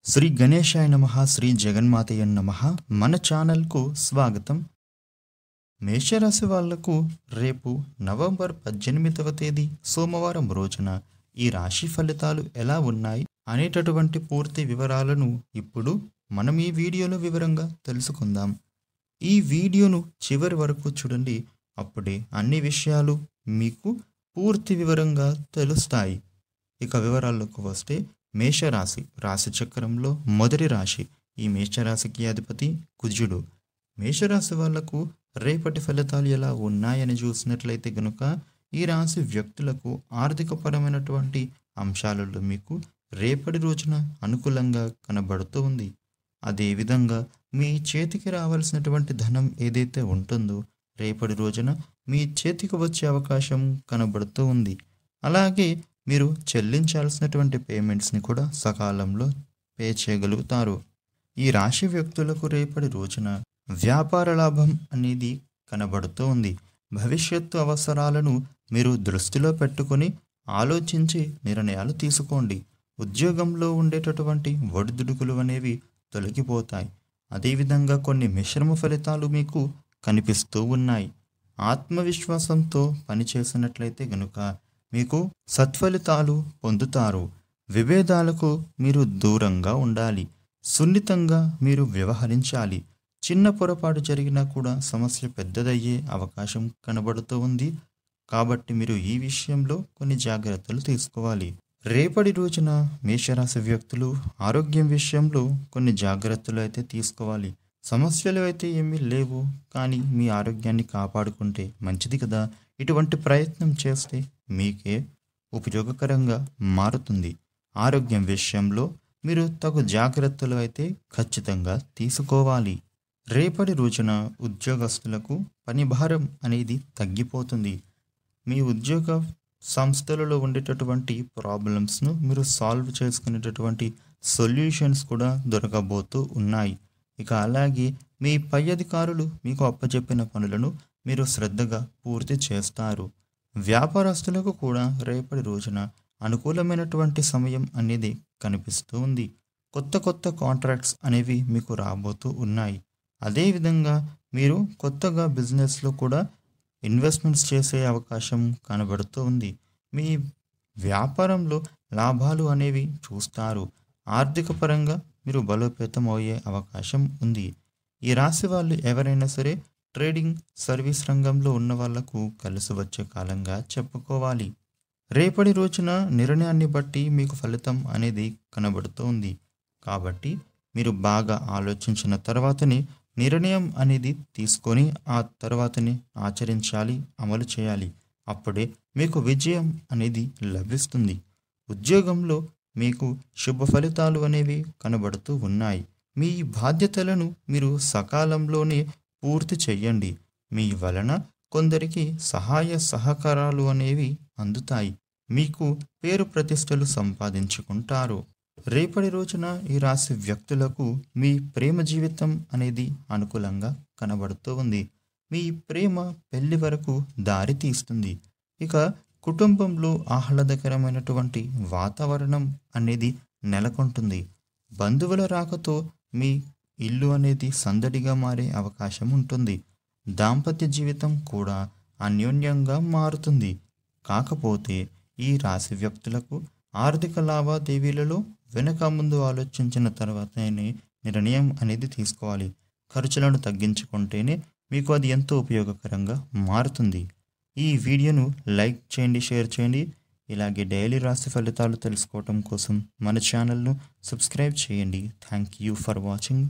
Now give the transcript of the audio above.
శ్రీ గణేశాయ నమః శ్రీ జగన్మాతయ నమః మన ఛానల్కు స్వాగతం. మేషరాశి వాళ్లకు రేపు నవంబర్ 18వ తేదీ సోమవారం రోజున ఈ రాశి ఫలితాలు ఎలా ఉన్నాయి అనేటటువంటి పూర్తి వివరాలను ఇప్పుడు మనం ఈ వీడియోలో వివరంగా తెలుసుకుందాం. ఈ వీడియోను చివరి వరకు చూడండి, అప్పుడే అన్ని విషయాలు మీకు పూర్తి వివరంగా తెలుస్తాయి. ఇక వివరాల్లోకి వస్తే, మేషరాశి రాశి చక్రంలో మొదటి రాశి. ఈ మేషరాశికి అధిపతి కుజుడు. మేషరాశి వాళ్లకు రేపటి ఫలితాలు ఎలా ఉన్నాయని చూసినట్లయితే గనుక, ఈ రాశి వ్యక్తులకు ఆర్థికపరమైనటువంటి అంశాలలో మీకు రేపటి రోజున అనుకూలంగా కనబడుతూ ఉంది. అదేవిధంగా మీ చేతికి రావాల్సినటువంటి ధనం ఏదైతే ఉంటుందో రేపటి రోజున మీ చేతికి వచ్చే అవకాశం కనబడుతూ ఉంది. అలాగే మీరు చెల్లించాల్సినటువంటి పేమెంట్స్ని కూడా సకాలంలో పే చేయగలుగుతారు. ఈ రాశి వ్యక్తులకు రేపటి రోజున వ్యాపార లాభం అనేది కనబడుతూ ఉంది. భవిష్యత్తు అవసరాలను మీరు దృష్టిలో పెట్టుకొని ఆలోచించి నిర్ణయాలు తీసుకోండి. ఉద్యోగంలో ఉండేటటువంటి ఒడిదుడుకులు అనేవి తొలగిపోతాయి. అదేవిధంగా కొన్ని మిశ్రమ ఫలితాలు మీకు కనిపిస్తూ ఉన్నాయి. ఆత్మవిశ్వాసంతో పనిచేసినట్లయితే గనుక మీకు సత్ఫలితాలు పొందుతారు. విభేదాలకు మీరు దూరంగా ఉండాలి. సున్నితంగా మీరు వ్యవహరించాలి. చిన్న పొరపాటు జరిగినా కూడా సమస్య పెద్దదయ్యే అవకాశం కనబడుతూ ఉంది. కాబట్టి మీరు ఈ విషయంలో కొన్ని జాగ్రత్తలు తీసుకోవాలి. రేపటి రోజున మేషరాశి వ్యక్తులు ఆరోగ్యం విషయంలో కొన్ని జాగ్రత్తలు అయితే తీసుకోవాలి. సమస్యలు అయితే ఏమీ లేవు, కానీ మీ ఆరోగ్యాన్ని కాపాడుకుంటే మంచిది కదా. ఇటువంటి ప్రయత్నం చేస్తే మీకే ఉపయోగకరంగా మారుతుంది. ఆరోగ్యం విషయంలో మీరు తగు జాగ్రత్తలు అయితే ఖచ్చితంగా తీసుకోవాలి. రేపటి రోజున ఉద్యోగస్తులకు పని భారం అనేది తగ్గిపోతుంది. మీ ఉద్యోగ సంస్థలలో ఉండేటటువంటి ప్రాబ్లమ్స్ను మీరు సాల్వ్ చేసుకునేటటువంటి సొల్యూషన్స్ కూడా దొరకబోతూ ఉన్నాయి. ఇక అలాగే మీ పై అధికారులు మీకు అప్పచెప్పిన పనులను మీరు శ్రద్ధగా పూర్తి చేస్తారు. వ్యాపారస్తులకు కూడా రేపటి రోజున అనుకూలమైనటువంటి సమయం అనేది కనిపిస్తూ ఉంది. కొత్త కాంట్రాక్ట్స్ అనేవి మీకు రాబోతూ ఉన్నాయి. అదేవిధంగా మీరు కొత్తగా బిజినెస్లో కూడా ఇన్వెస్ట్మెంట్స్ చేసే అవకాశం కనబడుతూ ఉంది. మీ వ్యాపారంలో లాభాలు అనేవి చూస్తారు. ఆర్థిక పరంగా మీరు బలోపేతం అయ్యే అవకాశం ఉంది. ఈ రాశి వాళ్ళు ఎవరైనా సరే ట్రేడింగ్, సర్వీస్ రంగంలో ఉన్న వాళ్లకు కలిసి వచ్చే కాలంగా చెప్పుకోవాలి. రేపటి రోజున నిర్ణయాన్ని బట్టి మీకు ఫలితం అనేది కనబడుతోంది. కాబట్టి మీరు బాగా ఆలోచించిన తర్వాతనే నిర్ణయం అనేది తీసుకొని ఆ తర్వాతనే ఆచరించాలి, అమలు చేయాలి. అప్పుడే మీకు విజయం అనేది లభిస్తుంది. ఉద్యోగంలో మీకు శుభ ఫలితాలు అనేవి కనబడుతూ ఉన్నాయి. మీ బాధ్యతలను మీరు సకాలంలోనే పూర్తి చెయ్యండి. మీ వలన కొందరికి సహాయ సహకారాలు అనేవి అందుతాయి. మీకు పేరు ప్రతిష్టలు సంపాదించుకుంటారు. రేపటి రోజున ఈ రాశి వ్యక్తులకు మీ ప్రేమ జీవితం అనేది అనుకూలంగా కనబడుతూ ఉంది. మీ ప్రేమ పెళ్లి వరకు దారి తీస్తుంది. ఇక కుటుంబంలో ఆహ్లాదకరమైనటువంటి వాతావరణం అనేది నెలకొంటుంది. బంధువుల రాకతో మీ ఇల్లు అనేది సందడిగా మారే అవకాశం ఉంటుంది. దాంపత్య జీవితం కూడా అన్యోన్యంగా మారుతుంది. కాకపోతే ఈ రాశి వ్యక్తులకు ఆర్థిక లావాదేవీలలో వెనక ముందు ఆలోచించిన తర్వాతనే నిర్ణయం అనేది తీసుకోవాలి. ఖర్చులను తగ్గించుకుంటేనే మీకు అది ఎంతో ఉపయోగకరంగా మారుతుంది. ఈ వీడియోను లైక్ చేయండి, షేర్ చేయండి. ఇలాగే డైలీ రాశి ఫలితాలు తెలుసుకోవటం కోసం మన ఛానల్ను సబ్స్క్రైబ్ చేయండి. Thank you for watching.